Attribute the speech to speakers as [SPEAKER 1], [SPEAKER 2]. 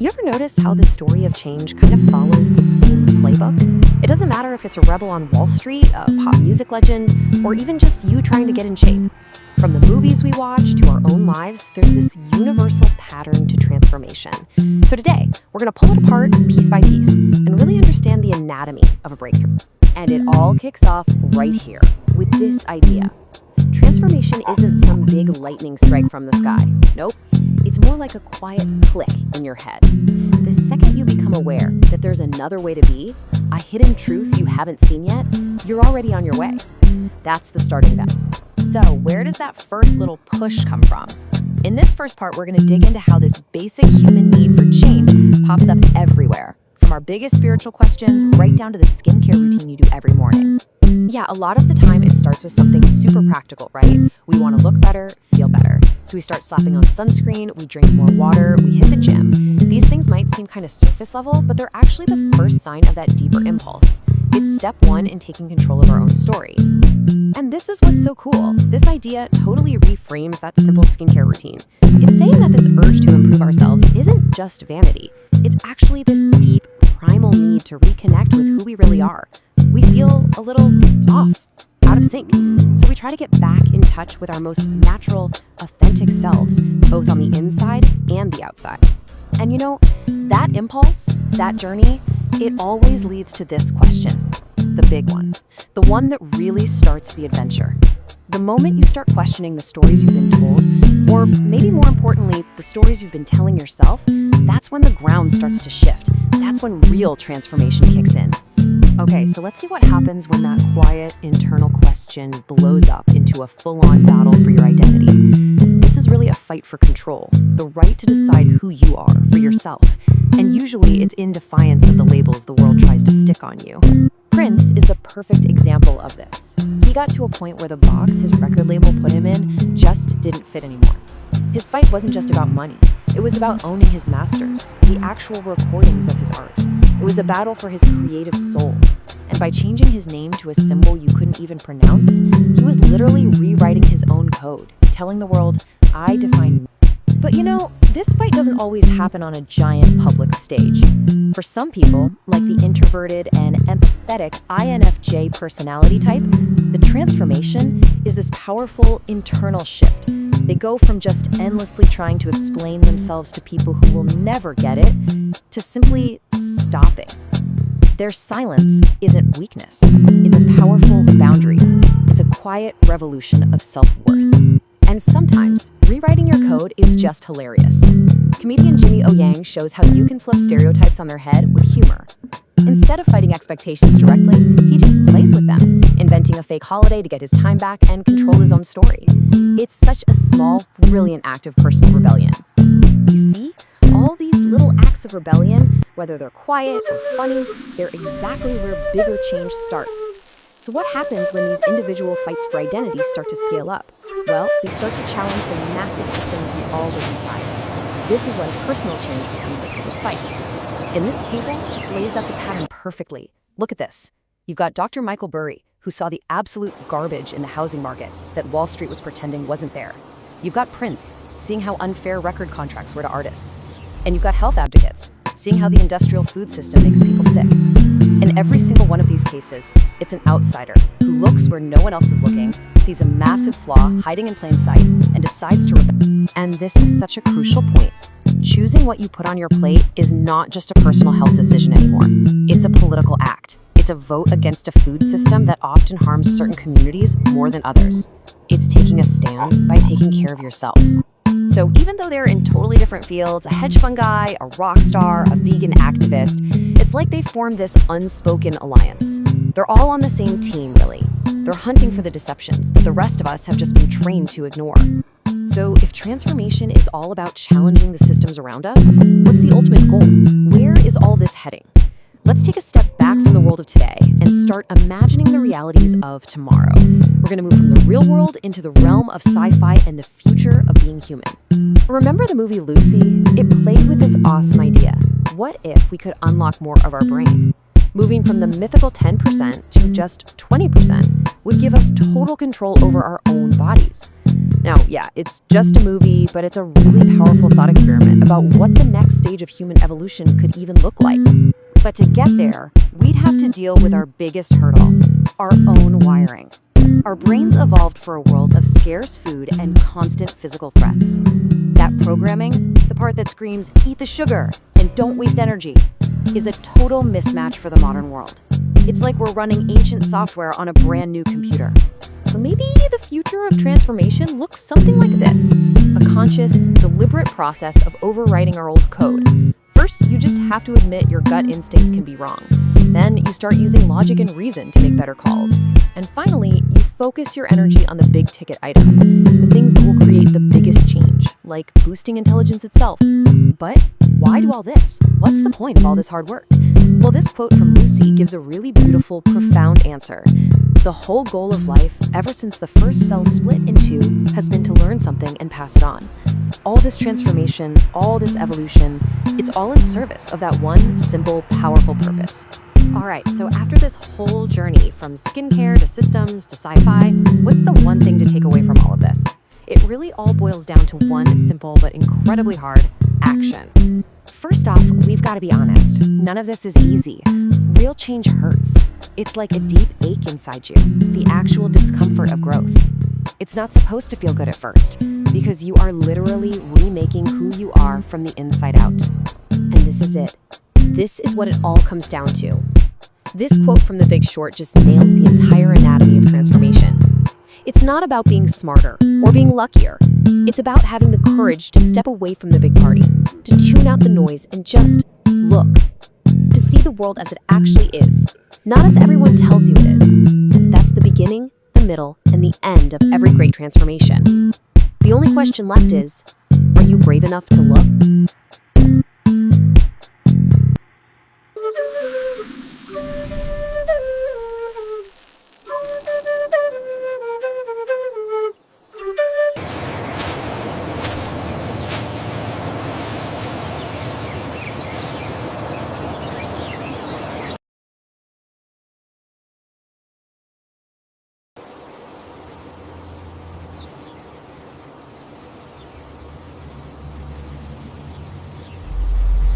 [SPEAKER 1] You ever notice how the story of change kind of follows the same playbook? It doesn't matter if it's a rebel on Wall Street, a pop music legend, or even just you trying to get in shape. From the movies we watch to our own lives, there's this universal pattern to transformation. So today, we're going to pull it apart piece by piece and really understand the anatomy of a breakthrough. And it all kicks off right here with this idea. Transformation isn't some big lightning strike from the sky. Nope. It's more like a quiet click in your head. The second you become aware that there's another way to be, a hidden truth you haven't seen yet, you're already on your way. That's the starting bell. So where does that first little push come from? In this first part, we're going to dig into how this basic human need for change pops up everywhere, from our biggest spiritual questions right down to the skincare routine you do every morning. Yeah, a lot of the time it starts with something super practical, right? We want to look better, feel better. So we start slapping on sunscreen, we drink more water, we hit the gym. These things might seem kind of surface level, but they're actually the first sign of that deeper impulse. It's step one in taking control of our own story. And this is what's so cool. This idea totally reframes that simple skincare routine. It's saying that this urge to improve ourselves isn't just vanity. It's actually this deep, primal need to reconnect with who we really are. We feel a little off, out of sync. So we try to get back in touch with our most natural, authentic selves, both on the inside and the outside. And you know, that impulse, that journey, it always leads to this question, the big one, the one that really starts the adventure. The moment you start questioning the stories you've been told, or maybe more importantly, the stories you've been telling yourself, that's when the ground starts to shift. That's when real transformation kicks in. Okay, so let's see what happens when that quiet internal question blows up into a full-on battle for your identity. This is really a fight for control, the right to decide who you are for yourself. And usually it's in defiance of the labels the world tries to stick on you. Prince is the perfect example of this. He got to a point where the box his record label put him in just didn't fit anymore. His fight wasn't just about money. It was about owning his masters, the actual recordings of his art. It was a battle for his creative soul. And by changing his name to a symbol you couldn't even pronounce, he was literally rewriting his own code, telling the world, I define me. But you know, this fight doesn't always happen on a giant public stage. For some people, like the introverted and empathetic INFJ personality type, the transformation is this powerful internal shift. They go from just endlessly trying to explain themselves to people who will never get it, to simply stopping. Their silence isn't weakness. It's a powerful boundary. It's a quiet revolution of self-worth. And sometimes, rewriting your code is just hilarious. Comedian Jimmy O Yang shows how you can flip stereotypes on their head with humor. Instead of fighting expectations directly, he just plays with them, inventing a fake holiday to get his time back and control his own story. It's such a small, brilliant act of personal rebellion. You see, all these little acts of rebellion, whether they're quiet or funny, they're exactly where bigger change starts. So what happens when these individual fights for identity start to scale up? Well, they start to challenge the massive systems we all live inside. This is when personal change becomes a big fight. And this table just lays out the pattern perfectly. Look at this. You've got Dr. Michael Burry, who saw the absolute garbage in the housing market that Wall Street was pretending wasn't there. You've got Prince, seeing how unfair record contracts were to artists. And you've got health advocates, seeing how the industrial food system makes people sick. In every single one of these cases, it's an outsider who looks where no one else is looking, sees a massive flaw hiding in plain sight, and decides to rebel. And this is such a crucial point. Choosing what you put on your plate is not just a personal health decision anymore. It's a political act. It's a vote against a food system that often harms certain communities more than others. It's taking a stand by taking care of yourself. So even though they're in totally different fields, a hedge fund guy, a rock star, a vegan activist, it's like they formed this unspoken alliance. They're all on the same team, really. They're hunting for the deceptions that the rest of us have just been trained to ignore. So if transformation is all about challenging the systems around us, what's the ultimate goal? Where is all this heading? Let's take a step back from the world of today and start imagining the realities of tomorrow. We're going to move from the real world into the realm of sci-fi and the future of being human. Remember the movie Lucy? It played with this awesome idea. What if we could unlock more of our brain? Moving from the mythical 10% to just 20% would give us total control over our own bodies. Now, yeah, it's just a movie, but it's a really powerful thought experiment about what the next stage of human evolution could even look like. But to get there, we'd have to deal with our biggest hurdle, our own wiring. Our brains evolved for a world of scarce food and constant physical threats. That programming, the part that screams, eat the sugar and don't waste energy, is a total mismatch for the modern world. It's like we're running ancient software on a brand new computer. So maybe the future of transformation looks something like this: a conscious, deliberate process of overwriting our old code. First, you just have to admit your gut instincts can be wrong. Then you start using logic and reason to make better calls. And finally, you focus your energy on the big ticket items, the things that will create the biggest change, like boosting intelligence itself. But why do all this? What's the point of all this hard work? Well, this quote from Lucy gives a really beautiful, profound answer. The whole goal of life, ever since the first cell split in two, has been to learn something and pass it on. All this transformation, all this evolution, it's all in service of that one simple, powerful purpose. All right, so after this whole journey from skincare to systems to sci-fi, what's the one thing to take away from all of this? It really all boils down to one simple but incredibly hard: action. First off, we've got to be honest. None of this is easy. Real change hurts. It's like a deep ache inside you, the actual discomfort of growth. It's not supposed to feel good at first, because you are literally remaking who you are from the inside out. And this is it. This is what it all comes down to. This quote from The Big Short just nails the entire anatomy of transformation. It's not about being smarter or being luckier. It's about having the courage to step away from the big party, to tune out the noise and just look, to see the world as it actually is, not as everyone tells you it is. That's the beginning, the middle, and the end of every great transformation. The only question left is, are you brave enough to look?